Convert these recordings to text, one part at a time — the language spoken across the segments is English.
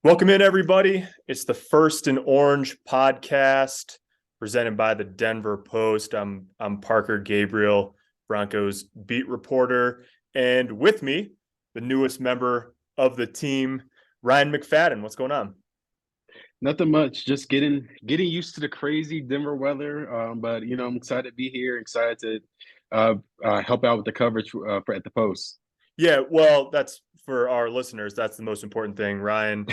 Welcome in, everybody. It's the First and Orange podcast presented by the Denver Post. I'm Parker Gabriel, Broncos beat reporter, and with me, the newest member of the team, Ryan McFadden. What's going on? Nothing much. Just getting used to the crazy Denver weather. But I'm excited to be here. Excited to help out with the coverage for at the Post. Yeah, well, that's for our listeners. That's the most important thing. Ryan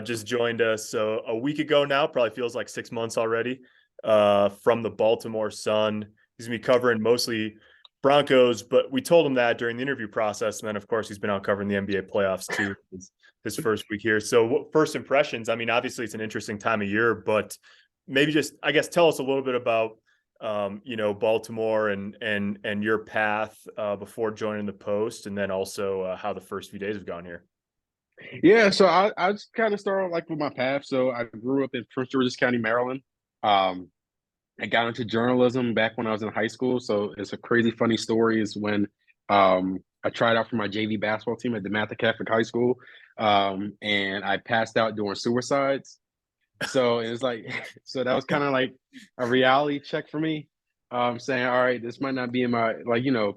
just joined us so a week ago now. Probably feels like 6 months already. From the Baltimore Sun. He's gonna be covering mostly Broncos, but we told him that during the interview process. And then, of course, he's been out covering the NBA playoffs too. His first week here. So, first impressions. I mean, obviously, it's an interesting time of year, but maybe just, I guess, tell us a little bit about Baltimore and your path before joining the Post, and then also how the first few days have gone here. Yeah, so I just kind of started like with my path. So I grew up in Prince George's County, Maryland. Um, I got into journalism back when I was in high school. So it's a crazy funny story is when I tried out for my JV basketball team at DeMatha Catholic High School. And I passed out doing suicides. So it was like, so that was kind of like a reality check for me. Saying, all right, this might not be in my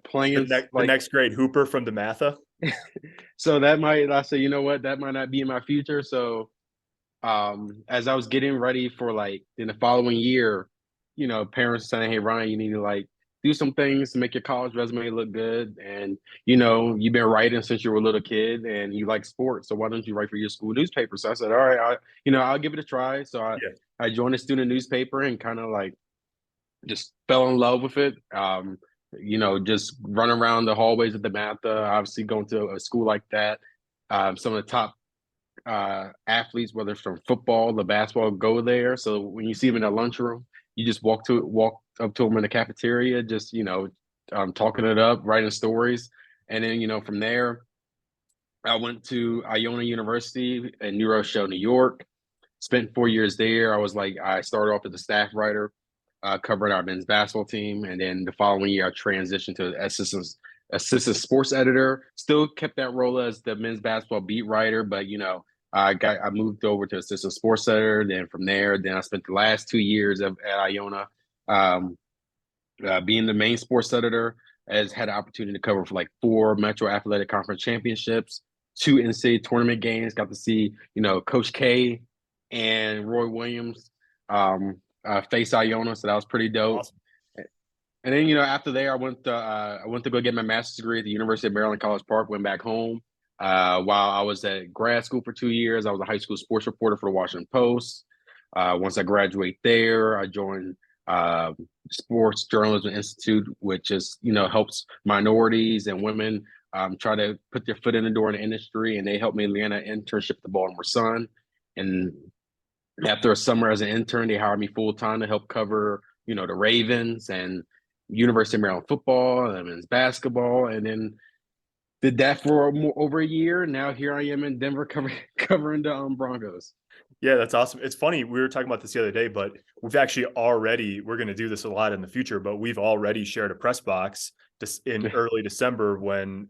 plans. The Like, next grade Hooper from DeMatha. so that might. I say, you know what, that might not be in my future. So, as I was getting ready for like in the following year, parents saying, hey, Ryan, you need to like do some things to make your college resume look good, and you've been writing since you were a little kid, and you like sports, so why don't you write for your school newspaper? So I said, all right, I'll give it a try. So I Yeah. I joined a student newspaper and kind of like just fell in love with it. Just run around the hallways of the Matha, obviously going to a school like that. Some of the top athletes, whether it's from football, the basketball, go there. So when you see them in the lunchroom, you just walk up to them in the cafeteria, just talking it up, writing stories, and then from there, I went to Iona University in New Rochelle, New York. Spent 4 years there. I started off as a staff writer, covering our men's basketball team, and then the following year I transitioned to assistant sports editor. Still kept that role as the men's basketball beat writer, but I moved over to assistant sports editor. Then from there, I spent the last 2 years at Iona, um, being the main sports editor. Has had an opportunity to cover for like 4 Metro Athletic Conference championships, 2 NCAA tournament games. Got to see Coach K and Roy Williams face Iona, so that was pretty dope. Awesome. And then after there, I went to go get my master's degree at the University of Maryland, College Park. Went back home. While I was at grad school for 2 years, I was a high school sports reporter for the Washington Post. Once I graduate there, I joined Sports Journalism Institute, which is helps minorities and women try to put their foot in the door in the industry, and they helped me land an internship at the Baltimore Sun. And after a summer as an intern, they hired me full time to help cover the Ravens and University of Maryland football and men's basketball, and then did that for over a year. Now here I am in Denver covering the Broncos. Yeah, that's awesome. It's funny. We were talking about this the other day, but we're going to do this a lot in the future, but we've already shared a press box in early December when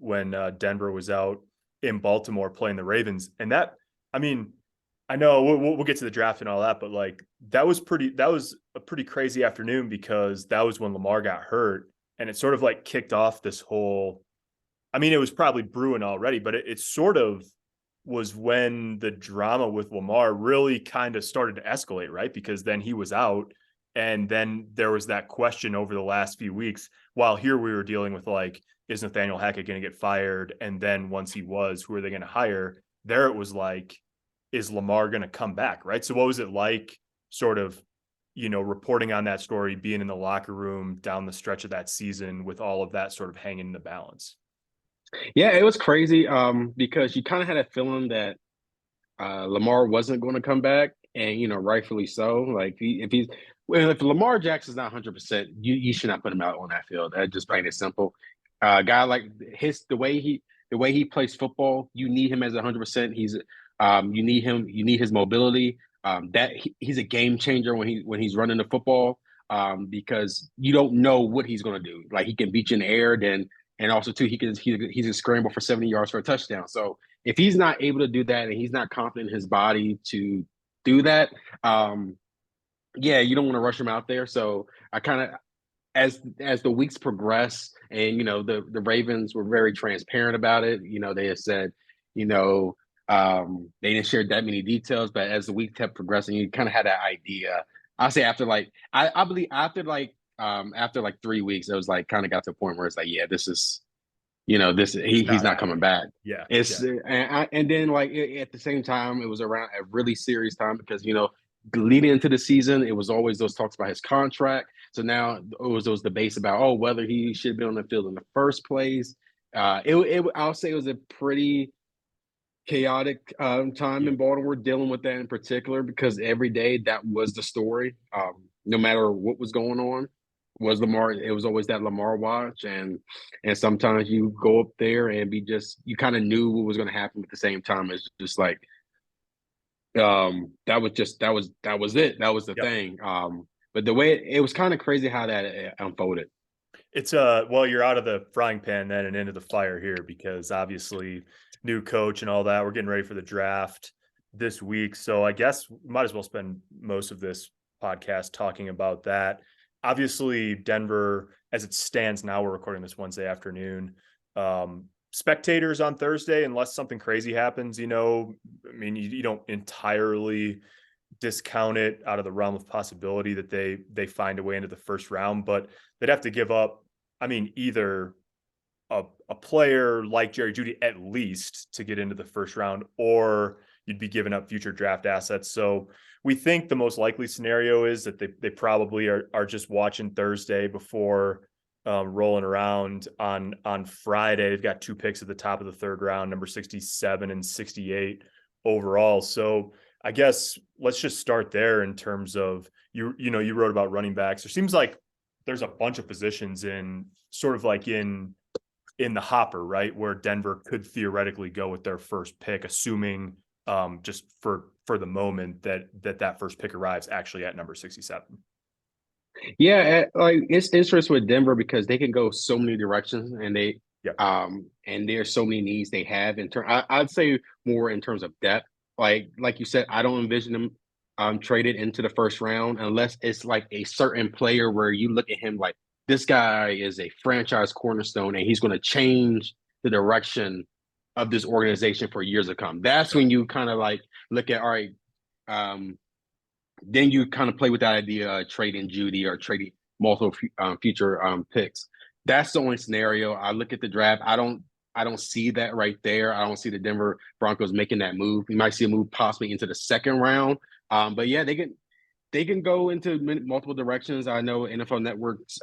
Denver was out in Baltimore playing the Ravens. And that, I mean, I know we'll get to the draft and all that, but like that was a pretty crazy afternoon because that was when Lamar got hurt, and it sort of like kicked off this whole. I mean, it was probably brewing already, but it sort of was when the drama with Lamar really kind of started to escalate, right? Because then he was out, and then there was that question over the last few weeks. While here we were dealing with like, is Nathaniel Hackett going to get fired? And then once he was, who are they going to hire? There it was like, is Lamar going to come back, right? So what was it like sort of, reporting on that story, being in the locker room down the stretch of that season with all of that sort of hanging in the balance? Yeah, it was crazy because you kind of had a feeling that Lamar wasn't going to come back, and rightfully so. Like if Lamar Jackson's not 100%, you should not put him out on that field. That just plain and simple. Guy like the way he plays football, you need him as 100%. You need him. You need his mobility. He's a game changer when he's running the football. Because you don't know what he's going to do. Like he can beat you in the air, then and also too he's a scramble for 70 yards for a touchdown. So if he's not able to do that and he's not confident in his body to do that, yeah, you don't want to rush him out there. So I kind of, as the weeks progress, and the Ravens were very transparent about it. They had said, you know, they didn't share that many details, but as the week kept progressing, you kind of had that idea. I say after like I believe after like 3 weeks, it was like kind of got to a point where it's like, yeah, this is this It's he's not not coming happening. back. Yeah, It's yeah, and then like at the same time, it was around a really serious time because leading into the season, it was always those talks about his contract. So now it was those debates about whether he should be on the field in the first place. I'll say it was a pretty chaotic time yeah. in Baltimore dealing with that in particular because every day that was the story. No matter what was going on, was Lamar. It was always that Lamar watch, and sometimes you go up there and you kind of knew what was going to happen at the same time. It's just like that was it. That was the Yep. thing. But the way it was kind of crazy how that unfolded. It's well, you're out of the frying pan then and into the fire here because obviously new coach and all that. We're getting ready for the draft this week. So I guess we might as well spend most of this podcast talking about that. Obviously, Denver, as it stands now, we're recording this Wednesday afternoon. Spectators on Thursday, unless something crazy happens, I mean, you don't entirely discount it out of the realm of possibility that they find a way into the first round, but they'd have to give up, I mean, either a player like Jerry Jeudy at least to get into the first round, or you'd be giving up future draft assets. So we think the most likely scenario is that they probably are just watching Thursday before rolling around on Friday. They've got 2 picks at the top of the third round, number 67 and 68 overall. So I guess let's just start there in terms of you wrote about running backs. There seems like there's a bunch of positions in sort of like in the hopper, right? Where Denver could theoretically go with their first pick, assuming just for the moment that first pick arrives actually at number 67. Yeah, like it's interesting with Denver because they can go so many directions, and Yeah. and there's so many needs they have in turn. I'd say more in terms of depth. Like you said, I don't envision them traded into the first round unless it's like a certain player where you look at him like this guy is a franchise cornerstone and he's going to change the direction of this organization for years to come. That's when you kind of like look at all right. Um, then you kind of play with that idea of trading Jeudy or trading multiple future picks. That's the only scenario. I look at the draft. I don't see that right there. I don't see the Denver Broncos making that move. You might see a move possibly into the second round. But yeah, they can go into multiple directions. I know NFL Network's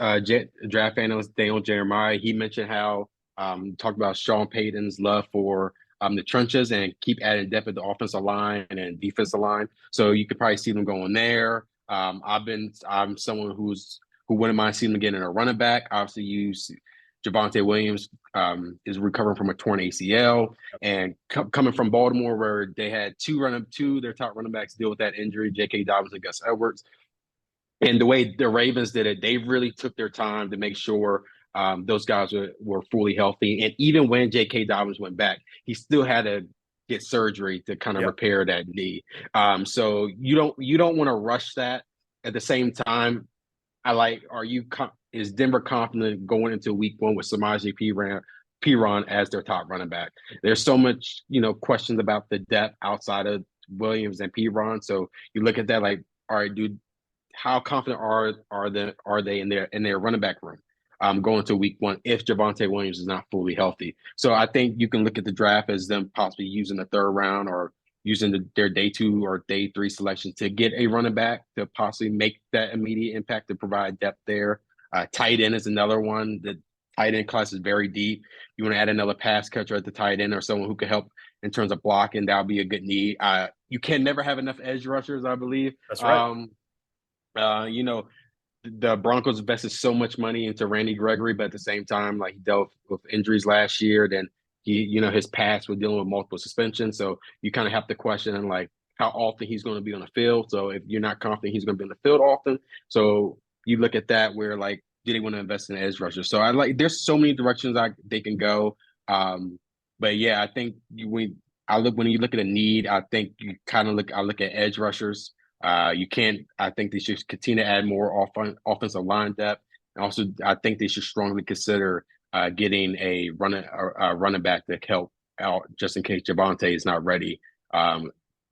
draft analyst Daniel Jeremiah. He mentioned how talked about Sean Payton's love for the trenches and keep adding depth at the offensive line and defensive line. So you could probably see them going there. I'm someone who wouldn't mind seeing them getting a running back. Obviously, Javonte Williams is recovering from a torn ACL, and coming from Baltimore, where they had two their top running backs deal with that injury, J.K. Dobbins and Gus Edwards. And the way the Ravens did it, they really took their time to make sure those guys were fully healthy. And even when J.K. Dobbins went back, he still had to get surgery to kind of Yep. repair that knee. So you don't want to rush that. At the same time, is Denver confident going into week one with Samaje Perine as their top running back? There's so much, questions about the depth outside of Williams and Perine. So you look at that like, all right, dude, how confident are they in their running back room going to week one if Javonte Williams is not fully healthy? So I think you can look at the draft as them possibly using the third round or using their day 2 or day 3 selection to get a running back to possibly make that immediate impact to provide depth there. Tight end is another one. The tight end class is very deep. You want to add another pass catcher at the tight end or someone who can help in terms of blocking, that'll be a good need. You can never have enough edge rushers, I believe. That's right. You know, the Broncos invested so much money into Randy Gregory, but at the same time, like he dealt with injuries last year, then his past was dealing with multiple suspensions. So you kind of have to question like how often he's going to be on the field. So if you're not confident he's going to be on the field often, so you look at that where like, did he want to invest in an edge rusher? So there's so many directions they can go. But yeah, I think when you look at a need, I think you kind of I look at edge rushers. You can't. I think they should continue to add more offensive line depth. And also, I think they should strongly consider getting a running back to help out just in case Javonte is not ready by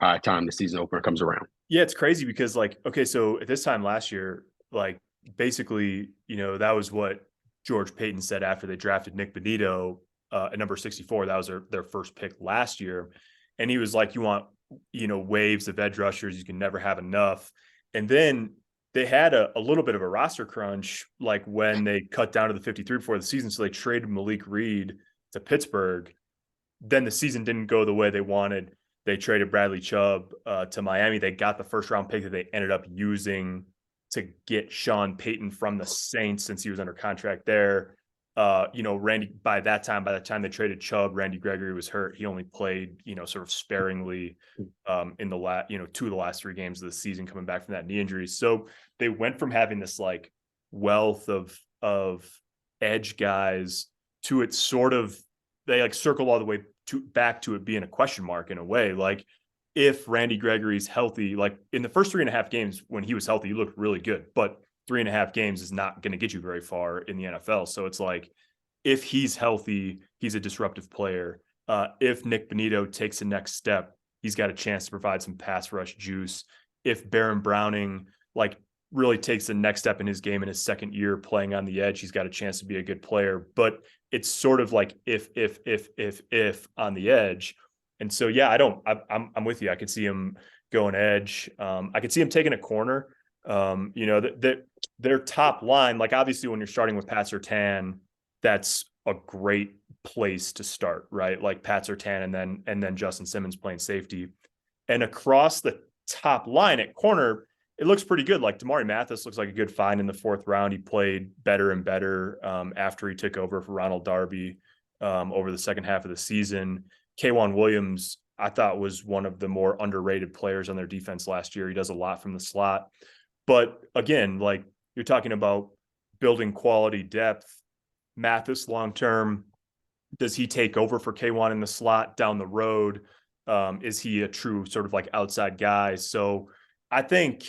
the time the season opener comes around. Yeah, it's crazy because like, okay, so at this time last year, like basically, that was what George Payton said after they drafted Nick Benito at number 64. That was their first pick last year. And he was like, you want, waves of edge rushers. You can never have enough. And then they had a little bit of a roster crunch, like when they cut down to the 53 before the season. So they traded Malik Reed to Pittsburgh. Then the season didn't go the way they wanted. They traded Bradley Chubb to Miami. They got the first round pick that they ended up using to get Sean Payton from the Saints since he was under contract there. Randy, by the time they traded Chubb, Randy Gregory was hurt. He only played, sort of sparingly in the two of the last 3 games of the season coming back from that knee injury. So they went from having this like wealth of edge guys to it sort of, they like circle all the way back to it being a question mark in a way. Like if Randy Gregory's healthy, like in the first 3.5 games when he was healthy, he looked really good, but 3.5 games is not going to get you very far in the NFL. So it's like, if he's healthy, he's a disruptive player. If Nick Benito takes the next step, he's got a chance to provide some pass rush juice. If Baron Browning like really takes the next step in his game in his second year playing on the edge, he's got a chance to be a good player. But it's sort of like if on the edge. And so, yeah, I'm with you. I could see him going edge. I could see him taking a corner. Their top line, like obviously when you're starting with Pat Surtain, that's a great place to start, right? Like Pat Surtain and then Justin Simmons playing safety. And across the top line at corner, it looks pretty good. Like Damari Mathis looks like a good find in the 4th round. He played better and better after he took over for Ronald Darby over the second half of the season. K'Wan Williams, I thought, was one of the more underrated players on their defense last year. He does a lot from the slot. But again, like you're talking about building quality depth. Mathis long-term, does he take over for K'Wan in the slot down the road? Is he a true sort of like outside guy? So I think,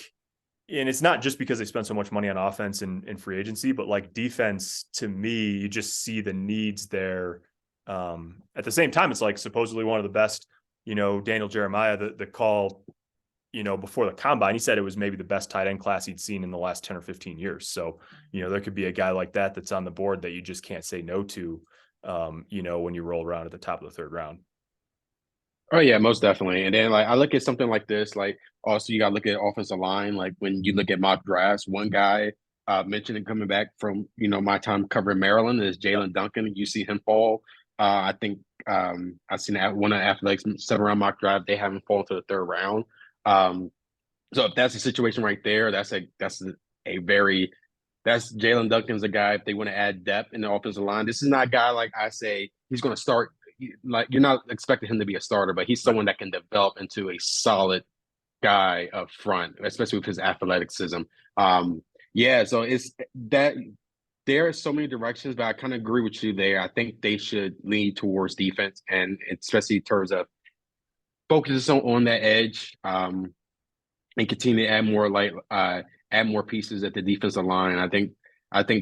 and it's not just because they spend so much money on offense in free agency, but like defense, to me, you just see the needs there. At the same time, it's like supposedly one of the best, Daniel Jeremiah, the call, before the combine, he said it was maybe the best tight end class he'd seen in the last 10 or 15 years. So, there could be a guy like that that's on the board that you just can't say no to, when you roll around at the top of the 3rd round. Oh yeah, most definitely. And then like I look at something like this, like also you got to look at offensive line. Like when you look at mock drafts, one guy mentioned it coming back from my time covering Maryland is Jalen Duncan. You see him fall. I think I've seen one of Athletics 7-round mock draft. They haven't fallen to the 3rd round. So if that's a situation right there, that's Jalen Duncan's a guy. If they want to add depth in the offensive line, this is not a guy like I say he's going to start. Like you're not expecting him to be a starter, but he's someone that can develop into a solid guy up front, especially with his athleticism. Yeah, so it's that there are so many directions, but I kind of agree with you there. I think they should lean towards defense, and especially in terms of focus on that edge, and continue to add more pieces at the defensive line. I think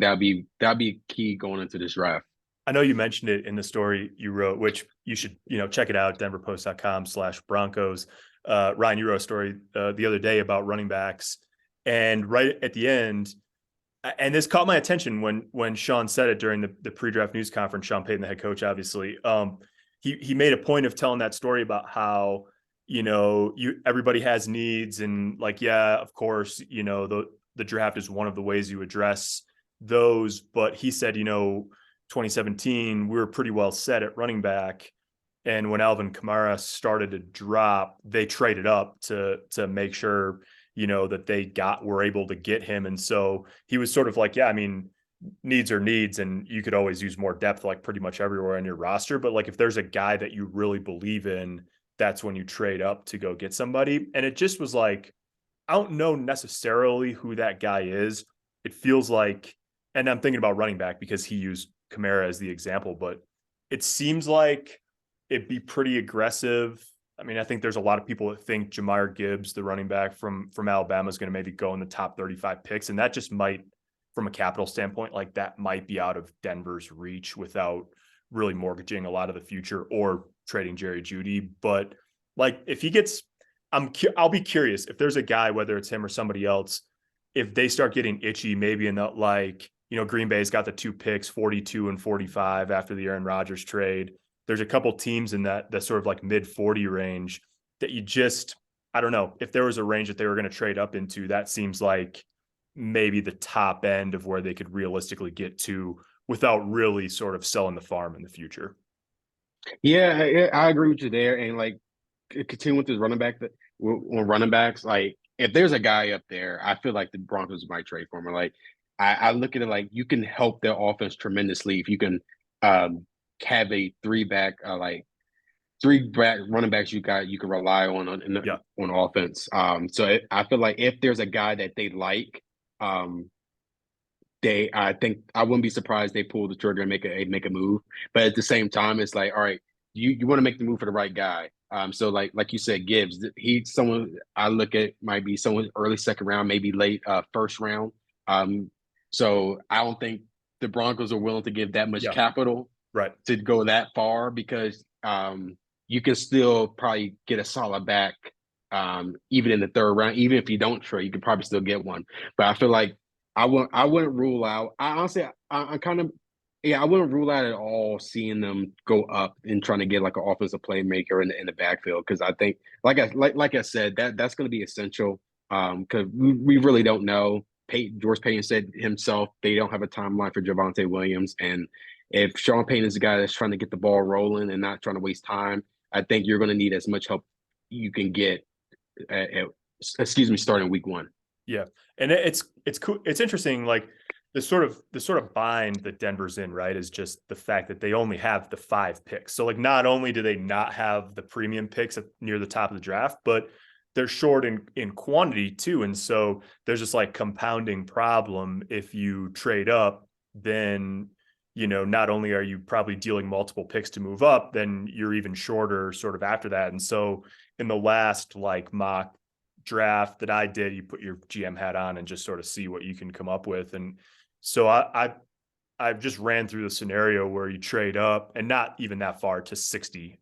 that'd be key going into this draft. I know you mentioned it in the story you wrote, which you should, check it out, denverpost.com/Broncos. Ryan, you wrote a story the other day about running backs, and right at the end, and this caught my attention when Sean said it during the pre-draft news conference, Sean Payton, the head coach, obviously, he made a point of telling that story about how, everybody has needs, and like, yeah, of course, the draft is one of the ways you address those. But he said, 2017, we were pretty well set at running back. And when Alvin Kamara started to drop, they traded up to make sure, that they were able to get him. And so he was sort of like, yeah, I mean, needs are needs, and you could always use more depth, like pretty much everywhere on your roster. But like, if there's a guy that you really believe in, that's when you trade up to go get somebody. And it just was like, I don't know necessarily who that guy is. It feels like, and I'm thinking about running back because he used Kamara as the example, but it seems like it'd be pretty aggressive. I mean, I think there's a lot of people that think Jahmyr Gibbs, the running back from Alabama, is going to maybe go in the top 35 picks, and that just might, from a capital standpoint, like that might be out of Denver's reach without really mortgaging a lot of the future or trading Jerry Jeudy. But like, if he gets, I'll be curious if there's a guy, whether it's him or somebody else, if they start getting itchy, maybe in the, like, Green Bay's got the 2 picks, 42 and 45 after the Aaron Rodgers trade. There's a couple teams in that sort of like mid 40 range that you just, I don't know, if there was a range that they were going to trade up into, that seems like maybe the top end of where they could realistically get to without really sort of selling the farm in the future. Yeah, I agree with you there. And like, continue with this running back on running backs, like if there's a guy up there, I feel like the Broncos might trade for him. Or like I look at it like you can help their offense tremendously if you can have a three back running backs you can rely on offense. I feel like if there's a guy that they like, I think I wouldn't be surprised they pull the trigger and make a move. But at the same time, it's like, all right, you want to make the move for the right guy. So like you said, Gibbs, he's someone I look at might be someone early second round, maybe late first round. So I don't think the Broncos are willing to give that much capital to go that far because you can still probably get a solid back even in the third round. Even if you don't trade, you can probably still get one. But I feel like I wouldn't rule out. I honestly, I kind of, I wouldn't rule out at all seeing them go up and trying to get like an offensive playmaker in the backfield because I think, like I said, that's going to be essential because we really don't know. George Payton said himself they don't have a timeline for Javonte Williams, and if Sean Payton is the guy that's trying to get the ball rolling and not trying to waste time, I think you're going to need as much help you can get. Starting week 1. Yeah, and it's cool. It's interesting. Like the sort of bind that Denver's in, right, is just the fact that they only have the 5 picks. So like, not only do they not have the premium picks near the top of the draft, but they're short in quantity too. And so there's this like compounding problem. If you trade up, then not only are you probably dealing multiple picks to move up, then you're even shorter sort of after that. And so in the last like mock draft that I did, you put your GM hat on and just sort of see what you can come up with. And so I've just ran through the scenario where you trade up and not even that far to 60,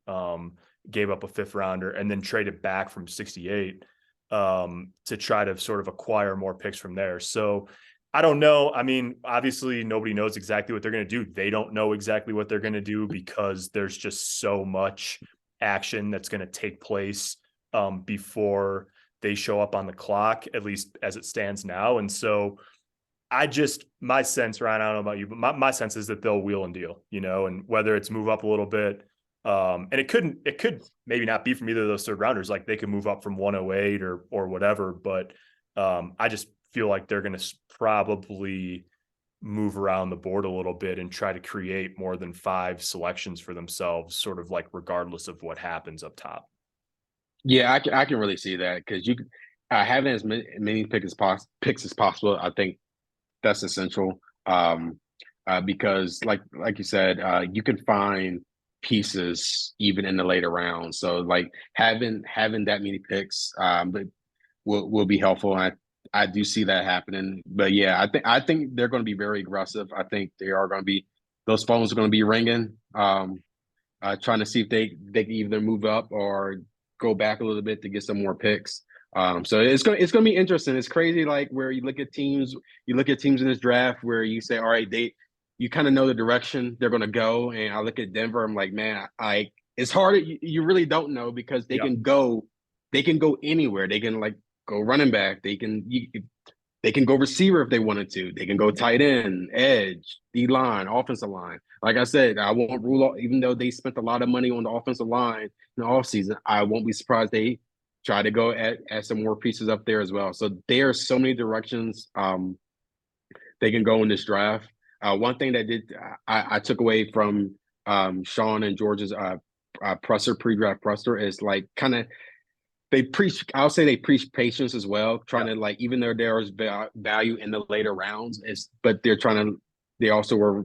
gave up a 5th rounder and then traded back from 68 to try to sort of acquire more picks from there. So I don't know. I mean, obviously nobody knows exactly what they're going to do. They don't know exactly what they're going to do because there's just so much action that's going to take place before they show up on the clock, at least as it stands now. And so my sense, Ryan, I don't know about you, but my sense is that they'll wheel and deal, and whether it's move up a little bit, and it could maybe not be from either of those 3rd rounders. Like they could move up from 108 or whatever, but I just feel like they're going to probably move around the board a little bit and try to create more than 5 selections for themselves, sort of like regardless of what happens up top. Yeah, I can really see that because you having as many picks as possible. I think that's essential because, like you said, you can find pieces even in the later rounds. So, like having that many picks, but will be helpful. And I do see that happening. But yeah, I think they're going to be very aggressive. I think they are going to be those phones are going to be ringing, trying to see if they can either move up or go back a little bit to get some more picks. So it's gonna be interesting. It's crazy, like where you look at teams in this draft where you say, all right, you kind of know the direction they're gonna go. And I look at Denver, I'm like, man, it's hard. You really don't know because they can go anywhere. They can like go running back. They can go receiver if they wanted to. They can go tight end, edge, D-line, offensive line. Like I said, I won't rule out, even though they spent a lot of money on the offensive line in the offseason, I won't be surprised they try to go at some more pieces up there as well. So there are so many directions they can go in this draft. One thing that I took away from Sean and George's pre-draft presser is like kind of I'll say they preach patience as well, trying to like, even though there is value in the later rounds, but they also were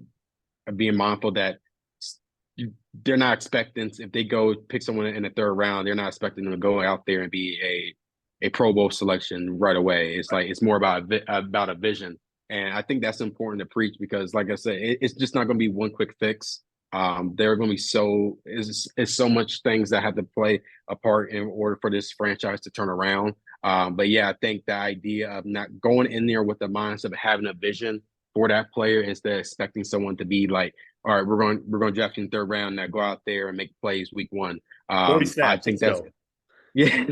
being mindful that they're not expecting, if they go pick someone in the third round, they're not expecting them to go out there and be a Pro Bowl selection right away. It's like it's more about a vision, and I think that's important to preach because, like I said, it's just not going to be one quick fix. There are going to be it's so much things that have to play a part in order for this franchise to turn around. But yeah, I think the idea of not going in there with the mindset of having a vision for that player instead of expecting someone to be like, all right, we're going to draft you in the third round. Now go out there and make plays week one. 40 I snaps, think let's that's go. yeah,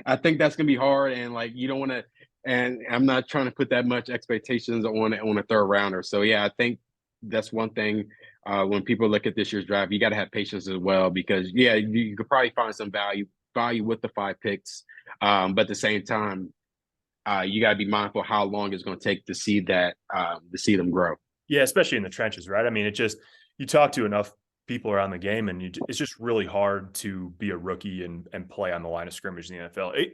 I think that's gonna be hard, and like you don't want to. And I'm not trying to put that much expectations on a third rounder. So yeah, I think that's one thing. When people look at this year's draft, you got to have patience as well because yeah, you could probably find some value with the 5 picks, but at the same time, you got to be mindful how long it's going to take to see them grow. Yeah, especially in the trenches, right? I mean, you talk to enough people around the game, and it's just really hard to be a rookie and play on the line of scrimmage in the NFL.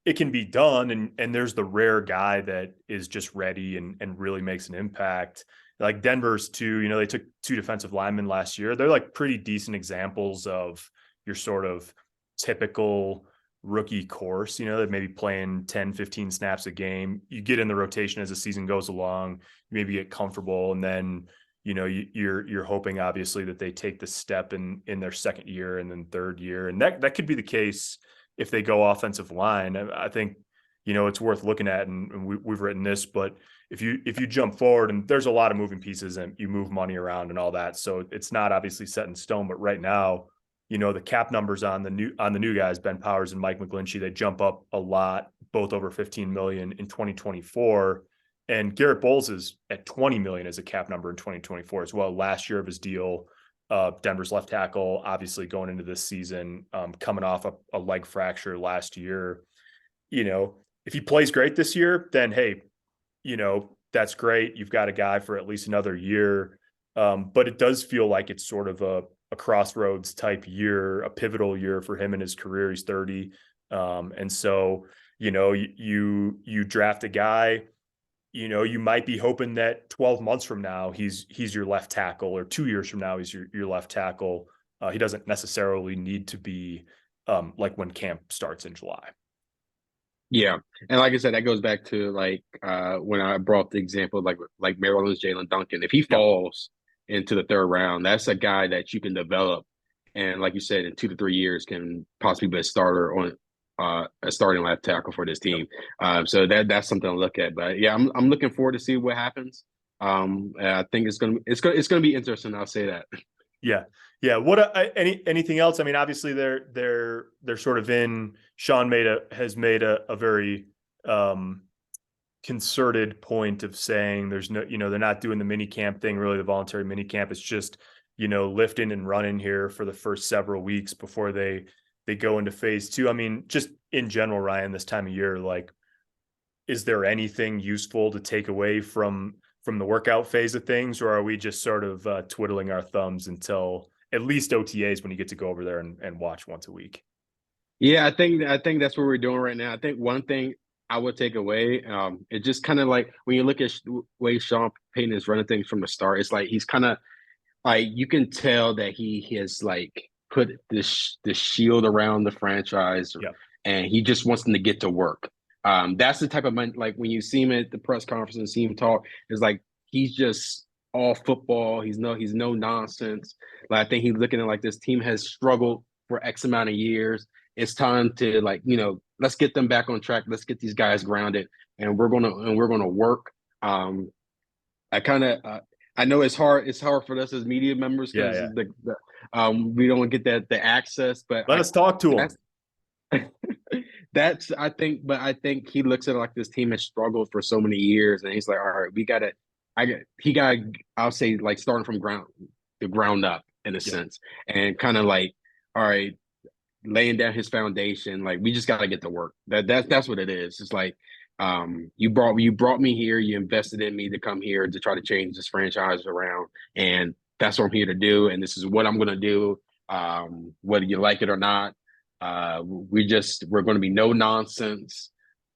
It can be done, and there's the rare guy that is just ready and really makes an impact. Like Denver's too, they took 2 defensive linemen last year. They're like pretty decent examples of your sort of typical rookie course, that maybe playing 10, 15 snaps a game. You get in the rotation as the season goes along, you maybe get comfortable, and then you're hoping obviously that they take the step in their second year and then third year. And that could be the case if they go offensive line. I think, it's worth looking at, and we've written this, but if you jump forward, and there's a lot of moving pieces and you move money around and all that, so it's not obviously set in stone, but right now, the cap numbers on the new guys, Ben Powers and Mike McGlinchey, they jump up a lot, both over 15 million in 2024. And Garrett Bowles is at 20 million as a cap number in 2024 as well. Last year of his deal, Denver's left tackle, obviously going into this season, coming off a leg fracture last year. If he plays great this year, then hey, that's great. You've got a guy for at least another year. But it does feel like it's sort of a crossroads type year, a pivotal year for him in his career. He's 30. And so, you draft a guy, you might be hoping that 12 months from now, he's your left tackle, or 2 years from now, he's your left tackle. He doesn't necessarily need to be like when camp starts in July. Yeah, and like I said, that goes back to like when I brought the example like Maryland's Jalen Duncan. If he falls into the third round, that's a guy that you can develop, and like you said, in 2 to 3 years, can possibly be a starter on a starting left tackle for this team. So that's something to look at. But yeah, I'm looking forward to see what happens. I think it's gonna be interesting. I'll say that. Yeah. Yeah. What anything else? I mean, obviously they're sort of in. Sean has made a very concerted point of saying there's no, they're not doing the mini camp thing, really the voluntary mini camp. It's just, lifting and running here for the first several weeks before they go into phase 2. I mean, just in general, Ryan, this time of year, like, is there anything useful to take away from the workout phase of things, or are we just sort of twiddling our thumbs until at least OTAs when you get to go over there and watch once a week? Yeah, I think that's what we're doing right now. I think one thing I would take away, it's just kind of like when you look at the way Sean Payton is running things from the start, it's like he's kind of like you can tell that he has like put this shield around the franchise, Yeah. and he just wants them to get to work. That's the type of like when you see him at the press conference and see him talk, it's like he's just all football. He's no nonsense. Like I think he's looking at like this team has struggled for X amount of years. It's time to like let's get them back on track. Let's get these guys grounded, and we're gonna work. I kind of I know it's hard. It's hard for us as media members because Yeah. we don't get the access. But Let us talk to him. That's I think, but I think he looks at it like this team has struggled for so many years, and he's like, all right, he got I'll say like starting from the ground up in a sense, and kind of like, all right, laying down his foundation. Like we just got to get to work. That's what it is. It's like you brought me here. You invested in me to come here to try to change this franchise around, and that's what I'm here to do. And this is what I'm going to do, whether you like it or not. We're going to be no nonsense.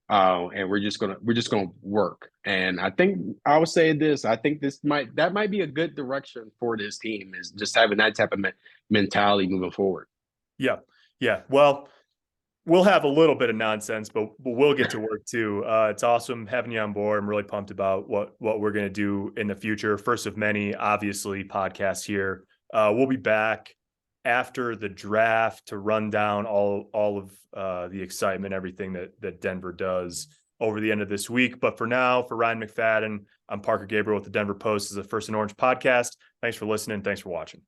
and we're just gonna work. And I would say this. I think that might be a good direction for this team, is just having that type of mentality moving forward. Yeah. Yeah. Well, we'll have a little bit of nonsense, but we'll get to work too. It's awesome having you on board. I'm really pumped about what we're going to do in the future. First of many, obviously, podcasts here. We'll be back after the draft to run down all of the excitement, everything that Denver does over the end of this week. But for now, for Ryan McFadden, I'm Parker Gabriel with the Denver Post. This is the First and Orange podcast. Thanks for listening. Thanks for watching.